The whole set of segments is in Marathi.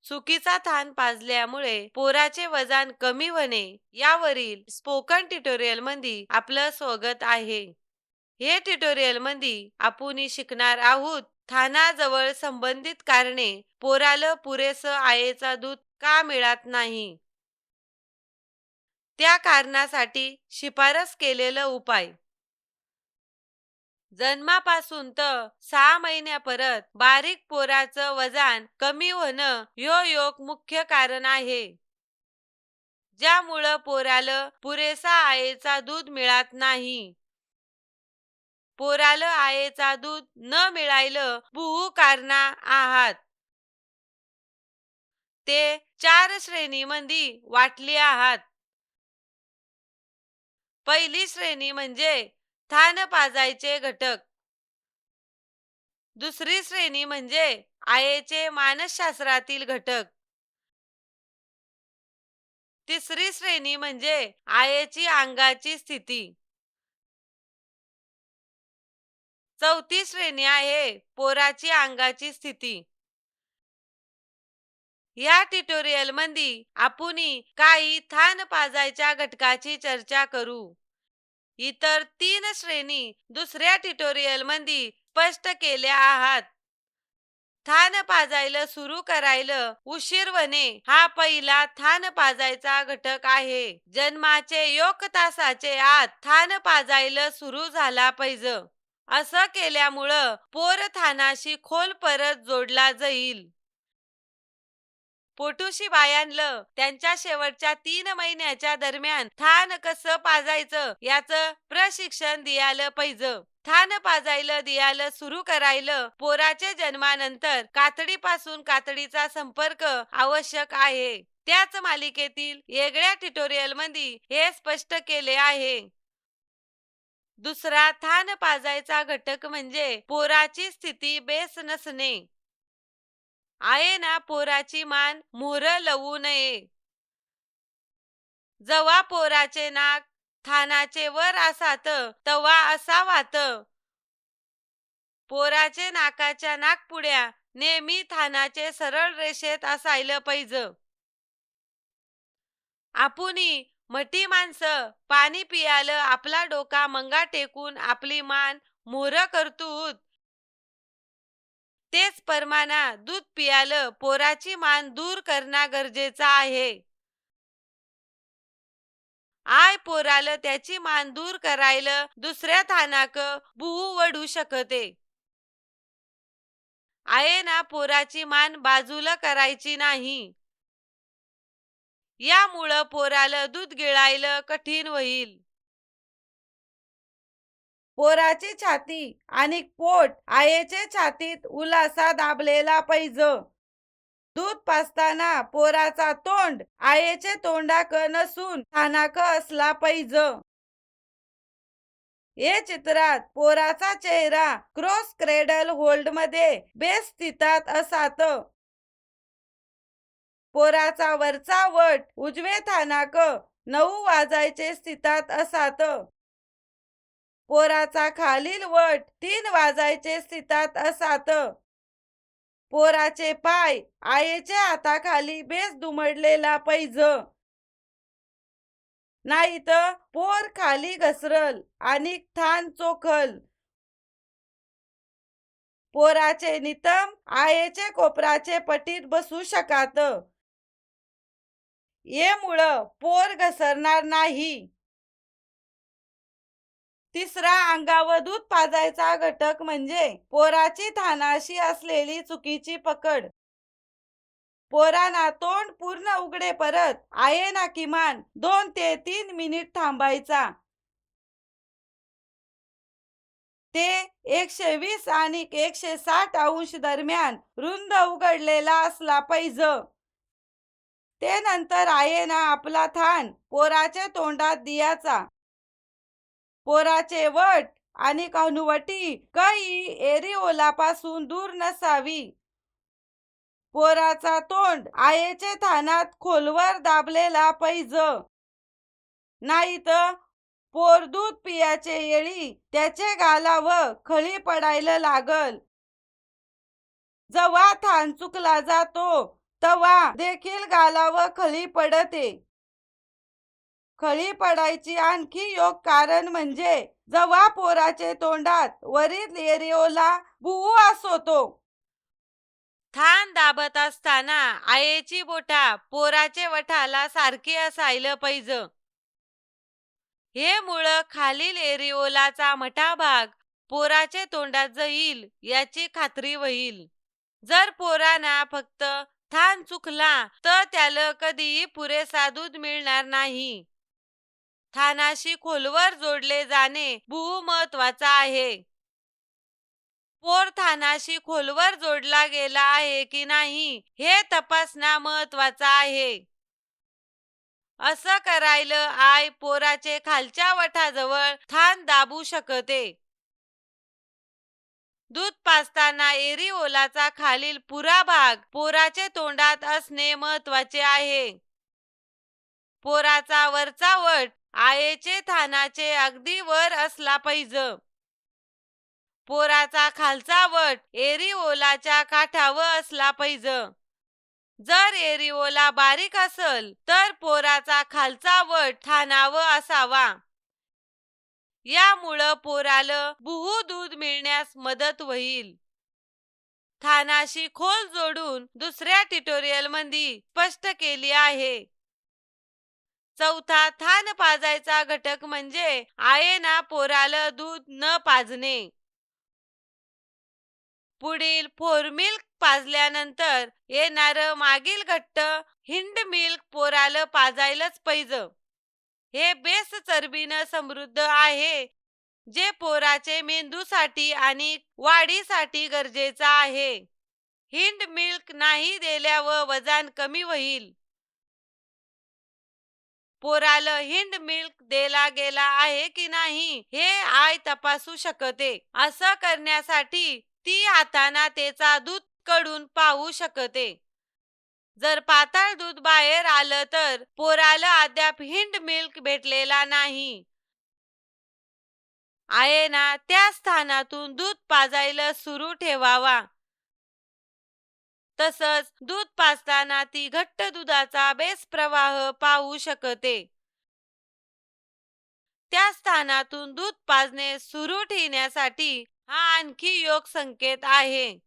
चुकीचा थान पाजल्यामुळे पोराचे वजन कमी होणे यावरील स्पोकन ट्युटोरियल मध्ये आपलं स्वागत आहे. हे ट्युटोरियल मध्ये आपण शिकणार आहोत थानाजवळ संबंधित कारणे पोराला पुरेसं आईचं दूध का मिळत नाही, त्या कारणासाठी शिफारस केलेला उपाय. जन्मापासून तर 6 महिन्यापर्यंत बारीक पोराचं वजन कमी होणं ह्यो एक मुख्य कारण आहे, ज्यामुळं पोराला पुरेसा आईचा दूध मिळत नाही. पोराला आईचा दूध न मिळायलं बहु कारण आहात. ते 4 श्रेणीमध्ये वाटली आहात. पहिली श्रेणी म्हणजे थान पाजायचे घटक. दुसरी श्रेणी म्हणजे आईचे मानसशास्त्रातील घटक. तिसरी श्रेणी म्हणजे आईची अंगाची स्थिती. चौथी श्रेणी आहे पोराची अंगाची स्थिती. या ट्युटोरियल मध्ये आपण काही थान पाजायच्या घटकाची चर्चा करू. इतर 3 श्रेणी दुसऱ्या ट्युटोरियल मध्ये स्पष्ट केल्या आहात. थान पाजायला सुरू करायला उशीर होणे हा पहिला थान पाजायचा घटक आहे. जन्माचे 1 तासाचे आत थान पाजायला सुरू झाला पाहिजे. असं केल्यामुळं पोर थानाशी खोल परत जोडला जाईल. पोटुशी बायांना त्यांच्या शेवटच्या 3 महिन्याच्या दरम्यान थान कसं पाजायचं याचं प्रशिक्षण द्यायला पाहिजे. थान पाजायला द्यायला सुरू करायला पोराच्या जन्मानंतर कातडीपासून कातडीचा संपर्क आवश्यक आहे. त्याच मालिकेतील वेगळ्या ट्युटोरियल मध्ये हे स्पष्ट केले आहे. दुसरा थान पाजायचा घटक म्हणजे पोराची स्थिती बेस नसणे. आईना पोराची मान मोहर लावू नये. जेव्हा पोराचे नाक थानाचे वर असात तेव्हा असावात. पोराचे नाकाच्या नाकपुड्या नेहमी थानाचे सरळ रेषेत असायला पाहिजे. आपण मोठी माणसं पाणी पियाला आपला डोका मंगा टेकून आपली मान मोहर करतोत. तेच परमाना दूध पियाला पोराची मान दूर करणं गरजेचं आहे. आय पोराला त्याची मान दूर करायला दुसऱ्या थानाक बुहू वडू शकते. आईना पोराची मान बाजूला करायची नाही. यामुळं पोराला दूध गिळायला कठीण होईल. पोराची छाती आणि पोट आईच्या छातीत उलासा दाबलेला पाहिजे. दूध पाजताना पोराचा तोंड आईचे तोंडाक नसून थानाक असला पाहिजे. या चित्रात पोराचा चेहरा क्रॉस क्रेडल होल्ड मध्ये बेस स्थितात असात. पोराचा वरचा वट उजवे थानाक 9 वाजायचे स्थितात असात. पोराचा खालील वट 3 वाजायचे स्थितात असात. पोराचे पाय आईच्या हाताखाली बेस दुमडलेला पाहिजे. नाही तर पोर खाली घसरल आणि थान चोखल. पोराचे नितंब आईचे कोपराचे पटीत बसू शकात. यामुळं पोर घसरणार नाही. तिसरा अंगावर दूध पाजायचा घटक म्हणजे पोराची थानाशी असलेली चुकीची पकड. पोराना तोंड पूर्ण उघडे परत आईना किमान 2 ते 3 मिनिट थांबायचा. ते 120 आणि 160 अंश दरम्यान रुंद उघडलेला असला पाहिजे. त्यानंतर आईना आपला थान पोराच्या तोंडात द्यायचा. पोराचे वट आणि हनुवटी काही एरिओलापासून दूर नसावी. पोराचा तोंड आईच्या थानात खोलवर दाबलेला पाहिजे. नाहीतर पोर दूध पियाचे वेळी त्याचे गालावर खळी पडायला लागल. जेव्हा थान चुकला जातो तवा देखील गालावर खळी पडते. खळी पडायची आणखी योग कारण म्हणजे जेव्हा पोराचे तोंडात वरील एरिओला बुवास होतो. थान दाबत असताना आईची बोटा पोराचे वठाला सारखी असायला पाहिजे. हे मुळं खालील एरिओलाचा मोठा भाग पोराचे तोंडात जाईल याची खात्री होईल. जर पोराना फक्त थान चुकला तर त्याला कधीही पुरेसा दूध मिळणार नाही. थानाशी खोलवर जोडले जाणे बहु महत्वाचा आहे. पोर थानाशी खोलवर जोडला गेला आहे की नाही हे तपासणं महत्वाचं आहे. असं करायला आई पोराचे खालच्या वठाजवळ थान दाबू शकते. दूध पाजताना एरिओलाचा खालील पुरा भाग पोराचे तोंडात असणे महत्वाचे आहे. पोराचा वरचा वट आईचे थानाचे अगदी वर असला पाहिजे. पोराचा खालचा वट एरिओलाच्या काठावर असला पाहिजे. जर एरिओला बारीक असेल तर पोराचा खालचा वट थानावर असावा. यामुळं पोराला बहु दूध मिळण्यास मदत होईल. थानाशी खोल जोडून दुसऱ्या ट्युटोरियल मध्ये स्पष्ट केली आहे. चौथा थान पाजायचा घटक म्हणजे आईना पोराला दूध न पाजणे. पुढील फोर मिल्क पाजल्यानंतर येणारं मागील घट्ट हिंड मिल्क पोराला पाजायलाच पाहिजे. हे बेस चरबीनं समृद्ध आहे जे पोराचे मेंदूसाठी आणि वाढीसाठी गरजेचं आहे. हिंड मिल्क नाही दिल्यावर वजन कमी होईल. पोराला हिंड मिल्क दिला गेला आहे की नाही हे आई तपासू शकते. असं करण्यासाठी ती हाताना त्याचा दूध कडून पाहू शकते. जर पातळ दूध बाहेर आलं तर पोराला अद्याप हिंड मिल्क भेटलेला नाही. आईना त्या स्थानातून दूध पाजायला सुरू ठेवावा. तसंच दूध पाजताना ती घट्ट दुधाचा बेस प्रवाह पाहू शकते. त्या स्थानातून दूध पाजणे सुरू ठेवण्यासाठी हा आणखी योग संकेत आहे.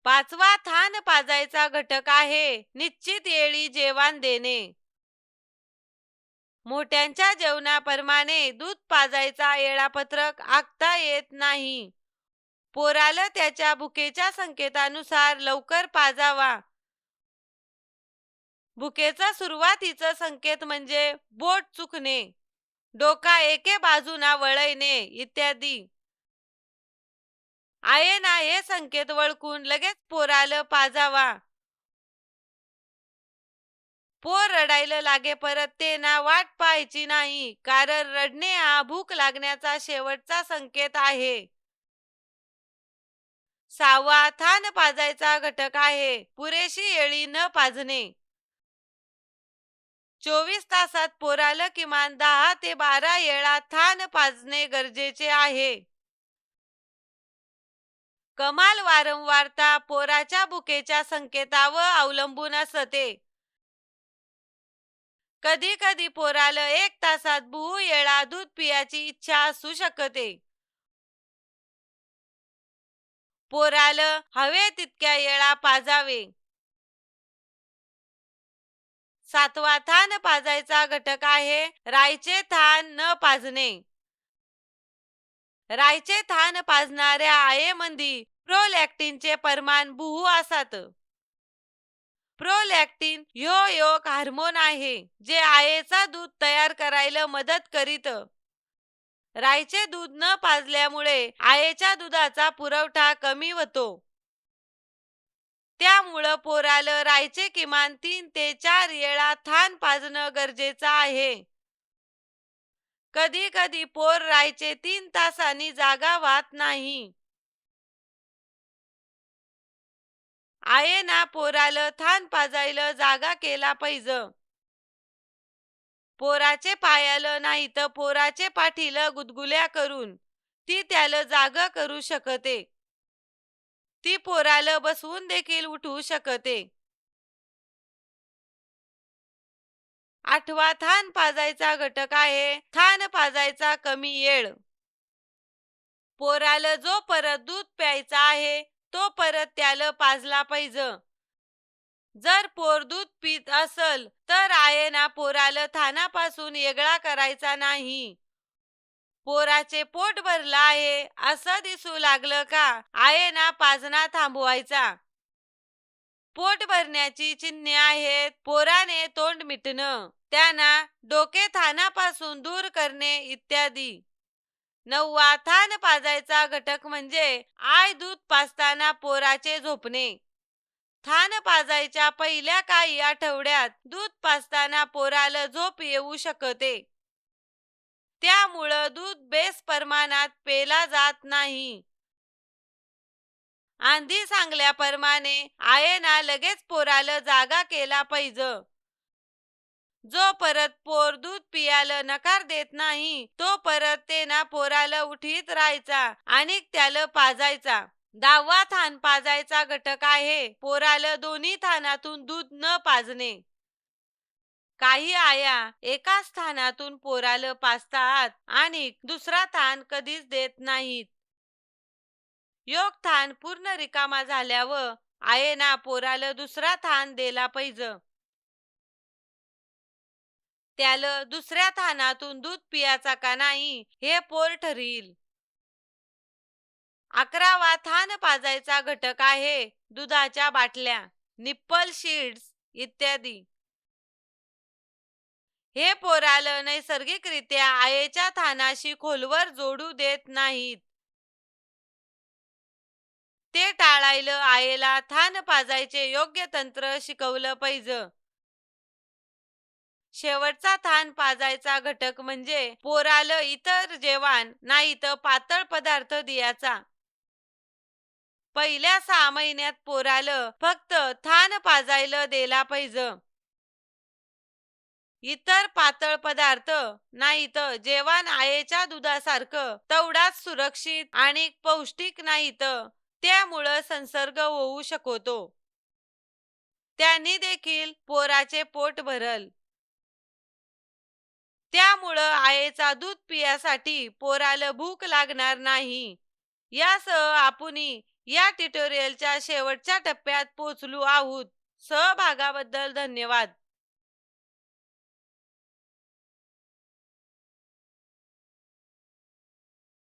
पाचवा थान पाजायचा घटक आहे निश्चित वेळी जेवण देणे. मोठ्यांच्या जेवणाप्रमाणे दूध पाजायचा वेळापत्रक आखता येत नाही. पोराला त्याच्या भुकेच्या संकेतानुसार लवकर पाजावा. भुकेचा सुरुवातीचा संकेत म्हणजे बोट चुकणे, डोका एके बाजूना वळणे इत्यादी. आईना हे संकेत ओळखून लगेच पोराला पाजावा. पोर रडायला लागे परत ते ना वाट पाहायची नाही, कारण रडणे हा भूक लागण्याचा शेवटचा संकेत आहे. सहावा थान पाजायचा घटक आहे पुरेशी वेळी न पाजणे. 24 तासात पोराला किमान 10 ते 12 वेळा थान पाजणे गरजेचे आहे. कमाल वारंवारता पोराच्या भुकेच्या संकेतावर अवलंबून असते. कधी कधी पोराला 1 तासात बहु वेळा दूध पियाची इच्छा असू शकते. पोराला हवे तितक्या वेळा पाजावे. सातवा थान पाजायचा घटक आहे राईचे थान न पाजणे. राईचे थान पाजणाऱ्या आईमध्ये प्रोलॅक्टिनचे प्रमाण बहु असत. प्रोलॅक्टिन ह्यो एक हार्मोन आहे जे आईचा दूध तयार करायला मदत करीत. राईचे दूध न पाजल्यामुळे आईच्या दुधाचा पुरवठा कमी होतो. त्यामुळं पोराला राईचे किमान 3 ते 4 वेळा थान पाजणं गरजेचं आहे. कधी कधी पोर राईचे 3 तासांनी जागा वाहत नाही. आईना पोराला थान पाजायला जागा केला पाहिजे. पोराचे पायाला नाही तर पोराचे पाठीला गुदगुल्या करून ती त्याला जागा करू शकते. ती पोराला बसवून देखील उठवू शकते. 8वा थान पाजायचा घटक आहे थान पाजायचा कमी येळ. पोराला जो परत दूध प्यायचा आहे तो परत त्याला पाजला पाहिजे. जर पोर दूध पीत असल तर आईना पोराला थानापासून वेगळा करायचा नाही. पोराचे पोट भरलं आहे असं दिसू लागलं का आईना पाजना थांबवायचा. पोट भरण्याची चिन्हे आहेत पोराने तोंड मिटणं, त्यांना डोके थानापासून दूर करणे इत्यादी. 9वा थान पाजायचा घटक म्हणजे आय दूध पाजताना पोराचे झोपणे. थान पाजायच्या पहिल्या काही आठवड्यात दूध पाजताना पोराला झोप येऊ शकते. त्यामुळं दूध बेस प्रमाणात पेला जात नाही. आधी सांगल्याप्रमाणे आईना लगेच पोराला जागा केला पाहिजे. जो परत पोर दूध पियाला नकार देत नाही तो परत ते ना पोराला उठीत राहायचा आणि त्याला पाजायचा. 10वा थान पाजायचा घटक आहे पोराला दोन्ही थानातून दूध न पाजणे. काही आया एकाच थानातून पोराला पाजतात आणि दुसरा थान कधीच देत नाहीत. योग थान पूर्ण रिकामा झाल्यावर आईना पोराला दुसरा थान दिला पाहिजे. त्याला दुसऱ्या थानातून दूध पियाचा का नाही हे पोर ठरईल. 11वा थान पाजायचा घटक आहे दुधाच्या बाटल्या, निप्पल शीट्स इत्यादी. हे पोराला नैसर्गिकरित्या आईच्या थानाशी खोलवर जोडू देत नाहीत. ते टाळायला आईला थान पाजायचे योग्य तंत्र शिकवलं पाहिजे. शेवटचा थान पाजायचा घटक म्हणजे पोराला इतर जेवण नाही तर पातळ पदार्थ द्यायचा. पहिल्या 6 महिन्यात पोराला फक्त थान पाजायला दिला पाहिजे. इतर पातळ पदार्थ नाही तर जेवण आईच्या दुधासारखं तेवढाच सुरक्षित आणि पौष्टिक नाही तर त्यामुळे संसर्ग होऊ शकतो. त्यांनी देखील पोराचे पोट भरल. त्यामुळं आईचा दूध पियासाठी पोराला भूक लागणार नाही. यासह आपण या ट्युटोरियलच्या शेवटच्या टप्प्यात पोहोचलो आहोत. सहभागाबद्दल धन्यवाद.